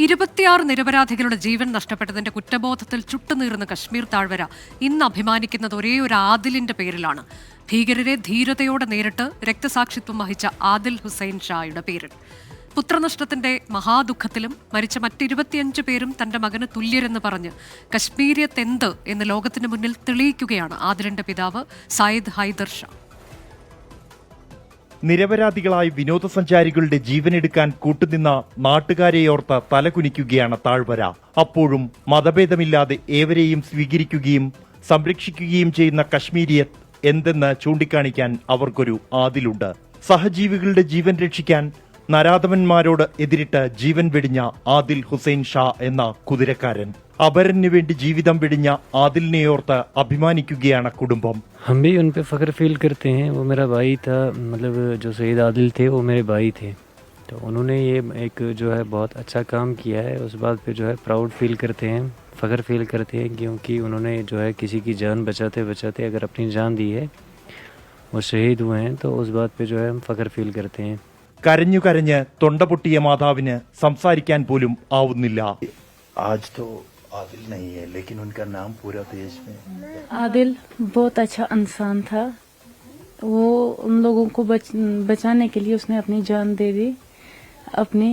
26 നിരപരാധികളുടെ ജീവൻ നഷ്ടപ്പെട്ടതിന്റെ കുറ്റബോധത്തിൽ ചുട്ടുനീറുന്ന കശ്മീർ താഴ്വര ഇന്ന് അഭിമാനിക്കുന്നത് ഒരേ ഒരു ആദിലിന്റെ പേരിലാണ്. ഭീകരരെ ധീരതയോടെ നേരിട്ട് രക്തസാക്ഷിത്വം വഹിച്ച ആദിൽ ഹുസൈൻ ഷായുടെ പേരിൽ. പുത്രനഷ്ടത്തിന്റെ മഹാദുഃഖത്തിലും മരിച്ച മറ്റ് പേരും തന്റെ മകന് തുല്യരെന്ന് പറഞ്ഞ് കശ്മീരിയത്ത് എന്ത് എന്ന് ലോകത്തിന് മുന്നിൽ തെളിയിക്കുകയാണ് ആദിലിന്റെ പിതാവ് സയ്യിദ് ഹൈദർ ഷാ. നിരപരാധികളായ വിനോദസഞ്ചാരികളുടെ ജീവനെടുക്കാൻ കൂട്ടുനിന്ന നാട്ടുകാരെയോർത്ത് തലകുനിക്കുകയാണ് താഴ്വര. അപ്പോഴും മതഭേദമില്ലാതെ ഏവരെയും സ്വീകരിക്കുകയും സംരക്ഷിക്കുകയും ചെയ്യുന്ന കശ്മീരിയത്ത് എന്തെന്ന് ചൂണ്ടിക്കാണിക്കാൻ അവർക്കൊരു ആദിലുണ്ട്. സഹജീവികളുടെ ജീവൻ രക്ഷിക്കാൻ നരാധമന്മാരോട് എതിരിട്ട് ജീവൻ വെടിഞ്ഞ ആദിൽ ഹുസൈൻ ഷാ എന്ന കുതിരക്കാരൻ. അപരന് വേണ്ടി ജീവിതം വെടിഞ്ഞ ആദിലിനെയോർത്ത് അഭിമാനിക്കുകയാണ് കുടുംബം. हम भी उन पे फ़ख्र फील करते हैं. वो मेरा भाई था, मतलब जो शहीद आदिल थे वो मेरे भाई थे. तो उन्होंने ये एक जो है बहुत अच्छा काम किया है. उस बात पे जो है प्राउड फील करते हैं, फ़ख्र फील करते हैं, क्योंकि उन्होंने जो है किसी की जान बचाते बचाते अगर अपनी जान दी है, वो शहीद हुए हैं, तो उस बात पे जो है हम फ़ख्र फील करते हैं. കരഞ്ഞു കരഞ്ഞ് തൊണ്ട പൊട്ടിയ മാതാവിന് സംസാരിക്കാൻ പോലും ആവുന്നില്ല. आज तो आदिल नहीं है, लेकिन उनका नाम पूरा देश में. आदिल बहुत अच्छा इंसान था. वो उन लोगों को बचाने के लिए उसने अपनी जान दे दी. अपनी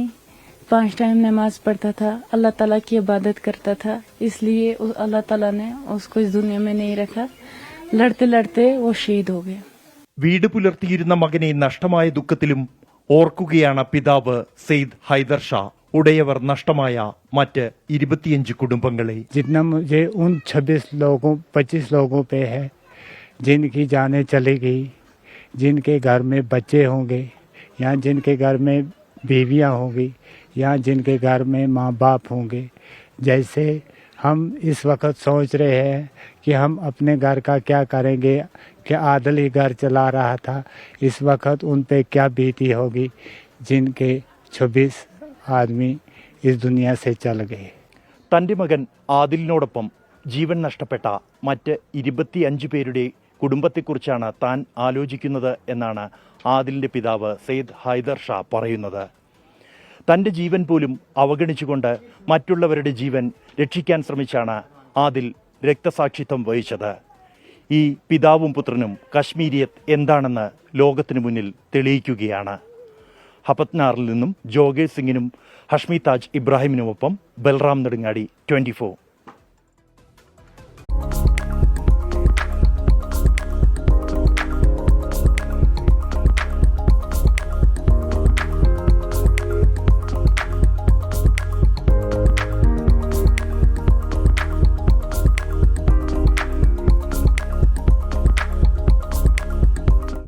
5 टाइम नमाज पढ़ता था, अल्लाह ताला की इबादत करता था, इसलिए अल्लाह ताला ने उसको इस दुनिया में नहीं रखा. लड़ते लड़ते वो शहीद हो गया. വീട് പുലർത്തിയിരുന്ന മകനെ നഷ്ടമായ ദുഃഖത്തിലും ഓർക്കുകയാണ് പിതാവ് സയ്യിദ് ഹൈദർ ഷാ. ഉടയവർ നഷ്ടമായ മറ്റ് 25 കുടുംബങ്ങളെ. जितना मुझे उन 25 लोगों पे है जिनकी जानें चली गई, जिनके घर में बच्चे होंगे, या जिनके घर में बीवियां होंगी, या जिनके घर में माँ बाप होंगे. जैसे हम इस वक्त सोच रहे हैं कि हम अपने घर का क्या करेंगे, कि आदिल ही घर चला रहा था, इस वक्त उन पे क्या बीती होगी जिनके 26 आदमी इस दुनिया से चल गए. തന്റെ മകൻ ആദിലിനോടൊപ്പം ജീവൻ നഷ്ടപ്പെട്ട മറ്റ് 25 പേരുടെ കുടുംബത്തെക്കുറിച്ചാണ് താൻ ആലോചിക്കുന്നത് എന്നാണ് ആദിലിന്റെ പിതാവ് സയ്യിദ് ഹൈദർ ഷാ പറയുന്നത്. തന്റെ ജീവൻ പോലും അവഗണിച്ചുകൊണ്ട് മറ്റുള്ളവരുടെ ജീവൻ രക്ഷിക്കാൻ ശ്രമിച്ചാണ് ആദിൽ രക്തസാക്ഷിത്വം വഹിച്ചത്. ഈ പിതാവും പുത്രനും കശ്മീരിയത്ത് എന്താണെന്ന് ലോകത്തിനു മുന്നിൽ തെളിയിക്കുകയാണ്. ഹപത്നാറിൽ നിന്നും ജോഗേഷ് സിംഗിനും ഹഷ്മി താജ് ഇബ്രാഹിമിനുമൊപ്പം ബൽറാം നെടുങ്ങാടി, 24.